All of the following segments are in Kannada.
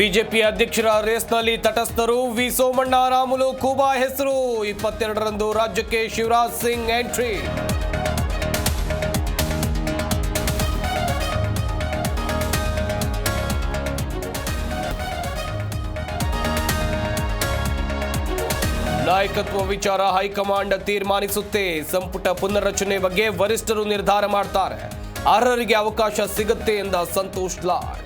ಬಿಜೆಪಿ ಅಧ್ಯಕ್ಷರ ರೇಸ್ನಲ್ಲಿ ತಟಸ್ಥರು ವಿ ಸೋಮಣ್ಣ ರಾಮುಲು ಕೂಬಾ ಹೆಸರು 22ರಂದು ರಾಜ್ಯಕ್ಕೆ ಶಿವರಾಜ್ ಸಿಂಗ್ ಎಂಟ್ರಿ. ನಾಯಕತ್ವ ವಿಚಾರ ಹೈಕಮಾಂಡ್ ತೀರ್ಮಾನಿಸುತ್ತೆ. ಸಂಪುಟ ಪುನರ್ರಚನೆ ಬಗ್ಗೆ ವರಿಷ್ಠರು ನಿರ್ಧಾರ ಮಾಡ್ತಾರೆ. ಅರ್ಹರಿಗೆ ಅವಕಾಶ ಸಿಗುತ್ತೆ ಎಂದ ಸಂತೋಷ್ ಲಾಡ್.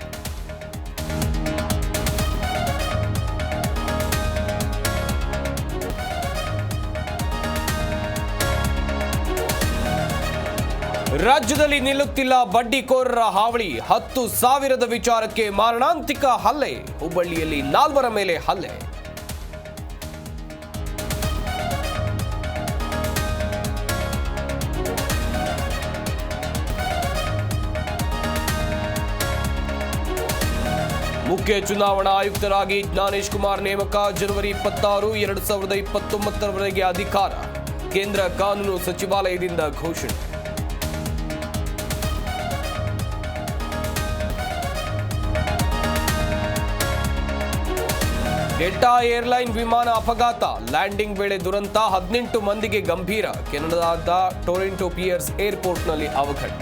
ರಾಜ್ಯದಲ್ಲಿ ನಿಲ್ಲುತ್ತಿಲ್ಲ ಬಡ್ಡಿಕೋರರ ಹಾವಳಿ. 10,000ದ ವಿಚಾರಕ್ಕೆ ಮಾರಣಾಂತಿಕ ಹಲ್ಲೆ. ಹುಬ್ಬಳ್ಳಿಯಲ್ಲಿ 4 ಮೇಲೆ ಹಲ್ಲೆ. ಮುಖ್ಯ ಚುನಾವಣಾ ಆಯುಕ್ತರಾಗಿ ಜ್ಞಾನೇಶ್ ಕುಮಾರ್ ನೇಮಕ. ಜನವರಿ 26, 2029ರವರೆಗೆ ಅಧಿಕಾರ. ಕೇಂದ್ರ ಕಾನೂನು ಸಚಿವಾಲಯದಿಂದ ಘೋಷಣೆ. ಡೆಲ್ಟಾ ಏರ್ಲೈನ್ ವಿಮಾನ ಅಪಘಾತ. ಲ್ಯಾಂಡಿಂಗ್ ವೇಳೆ ದುರಂತ. 18 ಮಂದಿಗೆ ಗಂಭೀರ. ಕೆನಡಾದ ಟೊರೊಂಟೊ ಪಿಯರ್ಸ್ ಏರ್ಪೋರ್ಟ್ನಲ್ಲಿ ಅವಘಡ.